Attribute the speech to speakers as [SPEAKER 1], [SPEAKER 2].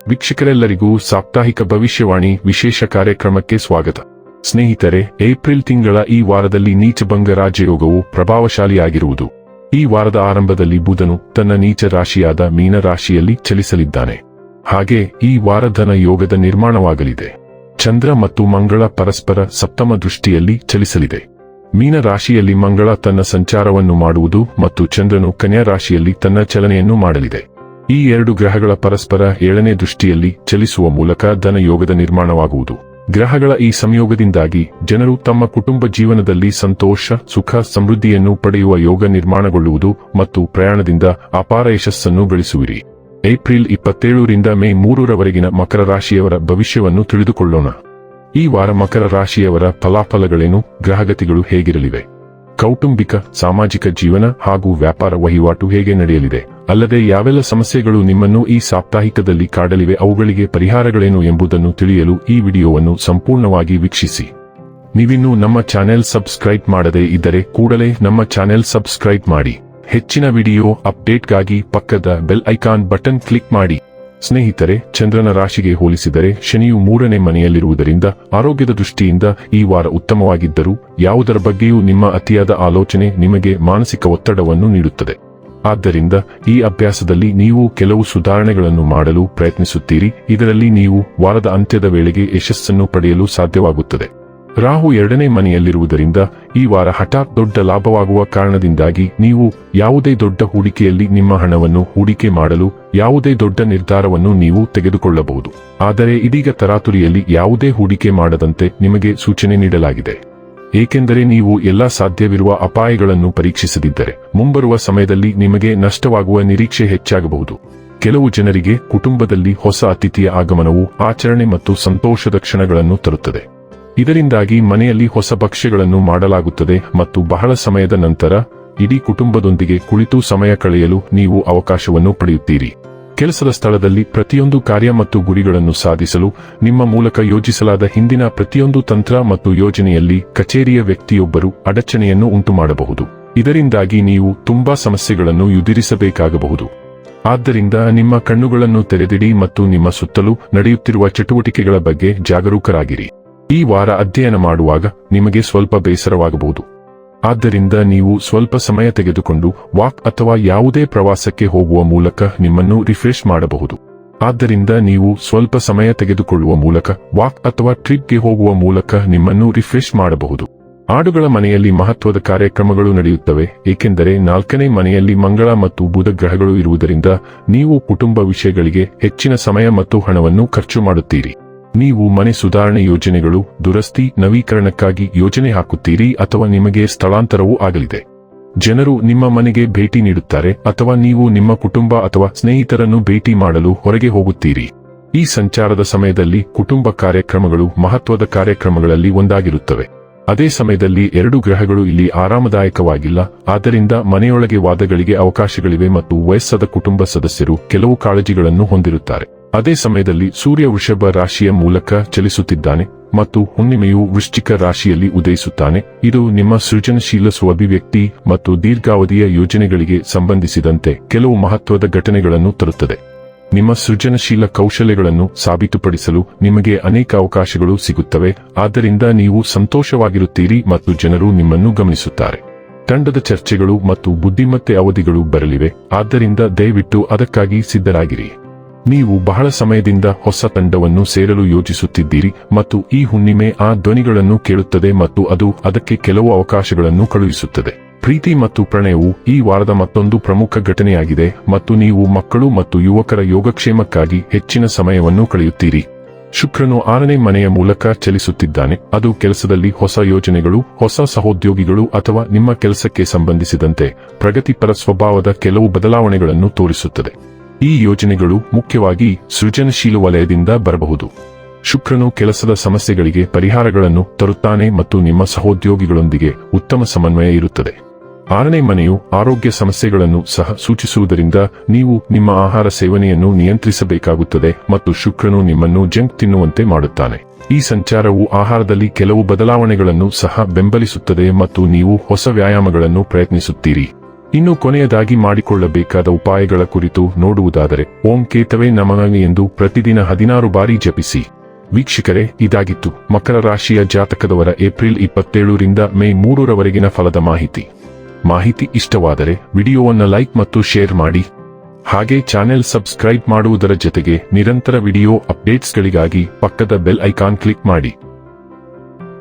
[SPEAKER 1] ವೀಕ್ಷಕರೆಲ್ಲರಿಗೂ ಸಾಪ್ತಾಹಿಕ ಭವಿಷ್ಯವಾಣಿ ವಿಶೇಷ ಕಾರ್ಯಕ್ರಮಕ್ಕೆ ಸ್ವಾಗತ. ಸ್ನೇಹಿತರೆ, ಏಪ್ರಿಲ್ ತಿಂಗಳ ಈ ವಾರದಲ್ಲಿ ನೀಚಭಂಗ ರಾಜಯೋಗವು ಪ್ರಭಾವಶಾಲಿಯಾಗಿರುವುದು. ಈ ವಾರದ ಆರಂಭದಲ್ಲಿ ಬುಧನು ತನ್ನ ನೀಚ ರಾಶಿಯಾದ ಮೀನ ರಾಶಿಯಲ್ಲಿ ಚಲಿಸಲಿದ್ದಾನೆ. ಹಾಗೆ ಈ ವಾರ ಧನ ಯೋಗದ ನಿರ್ಮಾಣವಾಗಲಿದೆ. ಚಂದ್ರ ಮತ್ತು ಮಂಗಳ ಪರಸ್ಪರ ಸಪ್ತಮ ದೃಷ್ಟಿಯಲ್ಲಿ ಚಲಿಸಲಿದೆ. ಮೀನ ರಾಶಿಯಲ್ಲಿ ಮಂಗಳ ತನ್ನ ಸಂಚಾರವನ್ನು ಮಾಡುವುದು ಮತ್ತು ಚಂದ್ರನು ಕನ್ಯಾ ರಾಶಿಯಲ್ಲಿ ತನ್ನ ಚಲನೆಯನ್ನು ಮಾಡಲಿದೆ. ಈ ಎರಡು ಗ್ರಹಗಳ ಪರಸ್ಪರ 7ನೇ ದೃಷ್ಟಿಯಲ್ಲಿ ಚಲಿಸುವ ಮೂಲಕ ಧನ ಯೋಗದ ನಿರ್ಮಾಣವಾಗುವುದು. ಗ್ರಹಗಳ ಈ ಸಂಯೋಗದಿಂದಾಗಿ ಜನರು ತಮ್ಮ ಕುಟುಂಬ ಜೀವನದಲ್ಲಿ ಸಂತೋಷ, ಸುಖ, ಸಮೃದ್ಧಿಯನ್ನು ಪಡೆಯುವ ಯೋಗ ನಿರ್ಮಾಣಗೊಳ್ಳುವುದು ಮತ್ತು ಪ್ರಯಾಣದಿಂದ ಅಪಾರ ಯಶಸ್ಸನ್ನು ಗಳಿಸುವಿರಿ. ಏಪ್ರಿಲ್ 27ರಿಂದ ಮೇ 3ರವರೆಗಿನ ಮಕರ ರಾಶಿಯವರ ಭವಿಷ್ಯವನ್ನು ತಿಳಿದುಕೊಳ್ಳೋಣ. ಈ ವಾರ ಮಕರ ರಾಶಿಯವರ ಫಲಾಫಲಗಳೇನು, ಗ್ರಹಗತಿಗಳು ಹೇಗಿರಲಿವೆ, ಕೌಟುಂಬಿಕ, ಸಾಮಾಜಿಕ ಜೀವನ ಹಾಗೂ ವ್ಯಾಪಾರ ವಹಿವಾಟು ಹೇಗೆ ನಡೆಯಲಿದೆ, ಅಲ್ಲದೆ ಯಾವೆಲ್ಲ ಸಮಸ್ಯೆಗಳು ನಿಮ್ಮನ್ನು ಈ ಸಾಪ್ತಾಹಿಕದಲ್ಲಿ ಕಾಡಲಿವೆ, ಅವುಗಳಿಗೆ ಪರಿಹಾರಗಳೇನು ಎಂಬುದನ್ನು ತಿಳಿಯಲು ಈ ವಿಡಿಯೋವನ್ನು ಸಂಪೂರ್ಣವಾಗಿ ವೀಕ್ಷಿಸಿ. ನೀವಿನ್ನೂ ನಮ್ಮ ಚಾನೆಲ್ ಸಬ್ಸ್ಕ್ರೈಬ್ ಮಾಡದೇ ಇದ್ದರೆ ಕೂಡಲೇ ನಮ್ಮ ಚಾನೆಲ್ ಸಬ್ಸ್ಕ್ರೈಬ್ ಮಾಡಿ. ಹೆಚ್ಚಿನ ವಿಡಿಯೋ ಅಪ್ಡೇಟ್ಗಾಗಿ ಪಕ್ಕದ ಬೆಲ್ ಐಕಾನ್ ಬಟನ್ ಕ್ಲಿಕ್ ಮಾಡಿ. ಸ್ನೇಹಿತರೆ, ಚಂದ್ರನ ರಾಶಿಗೆ ಹೋಲಿಸಿದರೆ ಶನಿಯು 3ನೇ ಮನೆಯಲ್ಲಿರುವುದರಿಂದ ಆರೋಗ್ಯದ ದೃಷ್ಟಿಯಿಂದ ಈ ವಾರ ಉತ್ತಮವಾಗಿದ್ದರೂ ಯಾವುದರ ಬಗ್ಗೆಯೂ ನಿಮ್ಮ ಅತಿಯಾದ ಆಲೋಚನೆ ನಿಮಗೆ ಮಾನಸಿಕ ಒತ್ತಡವನ್ನು ನೀಡುತ್ತದೆ. ಆದ್ದರಿಂದ ಈ ಅಭ್ಯಾಸದಲ್ಲಿ ನೀವು ಕೆಲವು ಸುಧಾರಣೆಗಳನ್ನು ಮಾಡಲು ಪ್ರಯತ್ನಿಸುತ್ತೀರಿ. ಇದರಲ್ಲಿ ನೀವು ವಾರದ ಅಂತ್ಯದ ವೇಳೆಗೆ ಯಶಸ್ಸನ್ನು ಪಡೆಯಲು ಸಾಧ್ಯವಾಗುತ್ತದೆ. ರಾಹು 2ನೇ ಮನೆಯಲ್ಲಿರುವುದರಿಂದ ಈ ವಾರ ಹಠಾತ್ ದೊಡ್ಡ ಲಾಭವಾಗುವ ಕಾರಣದಿಂದಾಗಿ ನೀವು ಯಾವುದೇ ದೊಡ್ಡ ಹೂಡಿಕೆಯಲ್ಲಿ ನಿಮ್ಮ ಹಣವನ್ನು ಹೂಡಿಕೆ ಮಾಡಲು ಯಾವುದೇ ದೊಡ್ಡ ನಿರ್ಧಾರವನ್ನು ನೀವು ತೆಗೆದುಕೊಳ್ಳಬಹುದು. ಆದರೆ ಇದೀಗ ತರಾತುರಿಯಲ್ಲಿ ಯಾವುದೇ ಹೂಡಿಕೆ ಮಾಡದಂತೆ ನಿಮಗೆ ಸೂಚನೆ ನೀಡಲಾಗಿದೆ. ಏಕೆಂದರೆ ನೀವು ಎಲ್ಲಾ ಸಾಧ್ಯವಿರುವ ಅಪಾಯಗಳನ್ನು ಪರೀಕ್ಷಿಸದಿದ್ದರೆ ಮುಂಬರುವ ಸಮಯದಲ್ಲಿ ನಿಮಗೆ ನಷ್ಟವಾಗುವ ನಿರೀಕ್ಷೆ ಹೆಚ್ಚಾಗಬಹುದು. ಕೆಲವು ಜನರಿಗೆ ಕುಟುಂಬದಲ್ಲಿ ಹೊಸ ಅತಿಥಿಯ ಆಗಮನವು ಆಚರಣೆ ಮತ್ತು ಸಂತೋಷದ ಕ್ಷಣಗಳನ್ನು ತರುತ್ತದೆ. ಇದರಿಂದಾಗಿ ಮನೆಯಲ್ಲಿ ಹೊಸ ಭಕ್ಷ್ಯಗಳನ್ನು ಮಾಡಲಾಗುತ್ತದೆ ಮತ್ತು ಬಹಳ ಸಮಯದ ನಂತರ ಇಡೀ ಕುಟುಂಬದೊಂದಿಗೆ ಕುಳಿತು ಸಮಯ ಕಳೆಯಲು ನೀವು ಅವಕಾಶವನ್ನು ಪಡೆಯುತ್ತೀರಿ. ಕೆಲಸದ ಸ್ಥಳದಲ್ಲಿ ಪ್ರತಿಯೊಂದು ಕಾರ್ಯ ಮತ್ತು ಗುರಿಗಳನ್ನು ಸಾಧಿಸಲು ನಿಮ್ಮ ಮೂಲಕ ಯೋಜಿಸಲಾದ ಹಿಂದಿನ ಪ್ರತಿಯೊಂದು ತಂತ್ರ ಮತ್ತು ಯೋಜನೆಯಲ್ಲಿ ಕಚೇರಿಯ ವ್ಯಕ್ತಿಯೊಬ್ಬರು ಅಡಚಣೆಯನ್ನು ಉಂಟುಮಾಡಬಹುದು. ಇದರಿಂದಾಗಿ ನೀವು ತುಂಬಾ ಸಮಸ್ಯೆಗಳನ್ನು ಎದುರಿಸಬೇಕಾಗಬಹುದು. ಆದ್ದರಿಂದ ನಿಮ್ಮ ಕಣ್ಣುಗಳನ್ನು ತೆರೆದಿಡಿ ಮತ್ತು ನಿಮ್ಮ ಸುತ್ತಲೂ ನಡೆಯುತ್ತಿರುವ ಚಟುವಟಿಕೆಗಳ ಬಗ್ಗೆ ಜಾಗರೂಕರಾಗಿರಿ. ಈ ವಾರ ಅಧ್ಯಯನ ಮಾಡುವಾಗ ನಿಮಗೆ ಸ್ವಲ್ಪ ಬೇಸರವಾಗಬಹುದು. ಆದ್ದರಿಂದ ನೀವು ಸ್ವಲ್ಪ ಸಮಯ ತೆಗೆದುಕೊಂಡು ವಾಕ್ ಅಥವಾ ಯಾವುದೇ ಪ್ರವಾಸಕ್ಕೆ ಹೋಗುವ ಮೂಲಕ ನಿಮ್ಮನ್ನು ರಿಫ್ರೆಶ್ ಮಾಡಬಹುದು. ಆದ್ದರಿಂದ ನೀವು ಸ್ವಲ್ಪ ಸಮಯ ತೆಗೆದುಕೊಳ್ಳುವ ಮೂಲಕ ವಾಕ್ ಅಥವಾ ಟ್ರಿಪ್ಗೆ ಹೋಗುವ ಮೂಲಕ ನಿಮ್ಮನ್ನು ರಿಫ್ರೆಶ್ ಮಾಡಬಹುದು. ಆಡುಗಳ ಮನೆಯಲ್ಲಿ ಮಹತ್ವದ ಕಾರ್ಯಕ್ರಮಗಳು ನಡೆಯುತ್ತವೆ, ಏಕೆಂದರೆ 4ನೇ ಮನೆಯಲ್ಲಿ ಮಂಗಳ ಮತ್ತು ಬುಧ ಗ್ರಹಗಳು ಇರುವುದರಿಂದ ನೀವು ಕುಟುಂಬ ವಿಷಯಗಳಿಗೆ ಹೆಚ್ಚಿನ ಸಮಯ ಮತ್ತು ಹಣವನ್ನು ಖರ್ಚು ಮಾಡುತ್ತೀರಿ. ನೀವು ಮನೆ ಸುಧಾರಣೆ ಯೋಜನೆಗಳು, ದುರಸ್ತಿ, ನವೀಕರಣಕ್ಕಾಗಿ ಯೋಜನೆ ಹಾಕುತ್ತೀರಿ ಅಥವಾ ನಿಮಗೆ ಸ್ಥಳಾಂತರವೂ ಆಗಲಿದೆ. ಜನರು ನಿಮ್ಮ ಮನೆಗೆ ಭೇಟಿ ನೀಡುತ್ತಾರೆ ಅಥವಾ ನೀವು ನಿಮ್ಮ ಕುಟುಂಬ ಅಥವಾ ಸ್ನೇಹಿತರನ್ನು ಭೇಟಿ ಮಾಡಲು ಹೊರಗೆ ಹೋಗುತ್ತೀರಿ. ಈ ಸಂಚಾರದ ಸಮಯದಲ್ಲಿ ಕುಟುಂಬ ಕಾರ್ಯಕ್ರಮಗಳು ಮಹತ್ವದ ಕಾರ್ಯಕ್ರಮಗಳಲ್ಲಿ ಒಂದಾಗಿರುತ್ತವೆ. ಅದೇ ಸಮಯದಲ್ಲಿ 2 ಗ್ರಹಗಳು ಇಲ್ಲಿ ಆರಾಮದಾಯಕವಾಗಿಲ್ಲ, ಆದ್ದರಿಂದ ಮನೆಯೊಳಗೆ ವಾದಗಳಿಗೆ ಅವಕಾಶಗಳಿವೆ ಮತ್ತು ವಯಸ್ಸಾದ ಕುಟುಂಬ ಸದಸ್ಯರು ಕೆಲವು ಕಾಳಜಿಗಳನ್ನು ಹೊಂದಿರುತ್ತಾರೆ. ಅದೇ ಸಮಯದಲ್ಲಿ ಸೂರ್ಯ ವೃಷಭ ರಾಶಿಯ ಮೂಲಕ ಚಲಿಸುತ್ತಿದ್ದಾನೆ ಮತ್ತು ಹುಣ್ಣಿಮೆಯು ವೃಶ್ಚಿಕ ರಾಶಿಯಲ್ಲಿ ಉದಯಿಸುತ್ತಾನೆ. ಇದು ನಿಮ್ಮ ಸೃಜನಶೀಲ ಅಭಿವ್ಯಕ್ತಿ ಮತ್ತು ದೀರ್ಘಾವಧಿಯ ಯೋಜನೆಗಳಿಗೆ ಸಂಬಂಧಿಸಿದಂತೆ ಕೆಲವು ಮಹತ್ವದ ಘಟನೆಗಳನ್ನು ತರುತ್ತದೆ. ನಿಮ್ಮ ಸೃಜನಶೀಲ ಕೌಶಲ್ಯಗಳನ್ನು ಸಾಬೀತುಪಡಿಸಲು ನಿಮಗೆ ಅನೇಕ ಅವಕಾಶಗಳು ಸಿಗುತ್ತವೆ. ಆದ್ದರಿಂದ ನೀವು ಸಂತೋಷವಾಗಿರುತ್ತೀರಿ ಮತ್ತು ಜನರು ನಿಮ್ಮನ್ನು ಗಮನಿಸುತ್ತಾರೆ. ತಂಡದ ಚರ್ಚೆಗಳು ಮತ್ತು ಬುದ್ಧಿಮತ್ತೆ ಅವಧಿಗಳು ಬರಲಿವೆ, ಆದ್ದರಿಂದ ದಯವಿಟ್ಟು ಅದಕ್ಕಾಗಿ ಸಿದ್ಧರಾಗಿರಿ. ನೀವು ಬಹಳ ಸಮಯದಿಂದ ಹೊಸ ತಂಡವನ್ನು ಸೇರಲು ಯೋಜಿಸುತ್ತಿದ್ದೀರಿ ಮತ್ತು ಈ ಹುಣ್ಣಿಮೆ ಆ ಧ್ವನಿಗಳನ್ನು ಕೇಳುತ್ತದೆ ಮತ್ತು ಅದು ಅದಕ್ಕೆ ಕೆಲವು ಅವಕಾಶಗಳನ್ನು ಕಳುಹಿಸುತ್ತದೆ. ಪ್ರೀತಿ ಮತ್ತು ಪ್ರಣಯವು ಈ ವಾರದ ಮತ್ತೊಂದು ಪ್ರಮುಖ ಘಟನೆಯಾಗಿದೆ ಮತ್ತು ನೀವು ಮಕ್ಕಳು ಮತ್ತು ಯುವಕರ ಯೋಗಕ್ಷೇಮಕ್ಕಾಗಿ ಹೆಚ್ಚಿನ ಸಮಯವನ್ನು ಕಳೆಯುತ್ತೀರಿ. ಶುಕ್ರನು 6ನೇ ಮನೆಯ ಮೂಲಕ ಚಲಿಸುತ್ತಿದ್ದಾನೆ. ಅದು ಕೆಲಸದಲ್ಲಿ ಹೊಸ ಯೋಜನೆಗಳು, ಹೊಸ ಸಹೋದ್ಯೋಗಿಗಳು ಅಥವಾ ನಿಮ್ಮ ಕೆಲಸಕ್ಕೆ ಸಂಬಂಧಿಸಿದಂತೆ ಪ್ರಗತಿಪರ ಸ್ವಭಾವದ ಕೆಲವು ಬದಲಾವಣೆಗಳನ್ನು ತೋರಿಸುತ್ತದೆ. ಈ ಯೋಜನೆಗಳು ಮುಖ್ಯವಾಗಿ ಸೃಜನಶೀಲ ವಲಯದಿಂದ ಬರಬಹುದು. ಶುಕ್ರನು ಕೆಲಸದ ಸಮಸ್ಯೆಗಳಿಗೆ ಪರಿಹಾರಗಳನ್ನು ತರುತ್ತಾನೆ ಮತ್ತು ನಿಮ್ಮ ಸಹೋದ್ಯೋಗಿಗಳೊಂದಿಗೆ ಉತ್ತಮ ಸಮನ್ವಯ ಇರುತ್ತದೆ. 6ನೇ ಮನೆಯು ಆರೋಗ್ಯ ಸಮಸ್ಯೆಗಳನ್ನು ಸಹ ಸೂಚಿಸುವುದರಿಂದ ನೀವು ನಿಮ್ಮ ಆಹಾರ ಸೇವನೆಯನ್ನು ನಿಯಂತ್ರಿಸಬೇಕಾಗುತ್ತದೆ ಮತ್ತು ಶುಕ್ರನು ನಿಮ್ಮನ್ನು ಜಂಕ್ ತಿನ್ನುವಂತೆ ಮಾಡುತ್ತಾನೆ. ಈ ಸಂಚಾರವು ಆಹಾರದಲ್ಲಿ ಕೆಲವು ಬದಲಾವಣೆಗಳನ್ನು ಸಹ ಬೆಂಬಲಿಸುತ್ತದೆ ಮತ್ತು ನೀವು ಹೊಸ ವ್ಯಾಯಾಮಗಳನ್ನು ಪ್ರಯತ್ನಿಸುತ್ತೀರಿ. ಇನ್ನು ಕೊನೆಯದಾಗಿ ಮಾಡಿಕೊಳ್ಳಬೇಕಾದ ಉಪಾಯಗಳ ಕುರಿತು ನೋಡುವುದಾದರೆ ಓಂ ಕೇತವೇ ನಮಃ ಎಂದು ಪ್ರತಿದಿನ 16 ಬಾರಿ ಜಪಿಸಿ. ವೀಕ್ಷಕರೇ, ಇದಾಗಿತ್ತು ಮಕರ ರಾಶಿಯ ಜಾತಕದವರ ಏಪ್ರಿಲ್ 27 ರಿಂದ ಮೇ 3 ರವರೆಗಿನ ಫಲದ ಮಾಹಿತಿ ಇಷ್ಟವಾದರೆ ವಿಡಿಯೋವನ್ನು ಲೈಕ್ ಮತ್ತು ಶೇರ್ ಮಾಡಿ. ಹಾಗೆ ಚಾನೆಲ್ ಸಬ್ಸ್ಕ್ರೈಬ್ ಮಾಡುವುದರ ಜೊತೆಗೆ ನಿರಂತರ ವಿಡಿಯೋ ಅಪ್ಡೇಟ್ಸ್ಗಳಿಗಾಗಿ ಪಕ್ಕದ ಬೆಲ್ ಐಕಾನ್ ಕ್ಲಿಕ್ ಮಾಡಿ.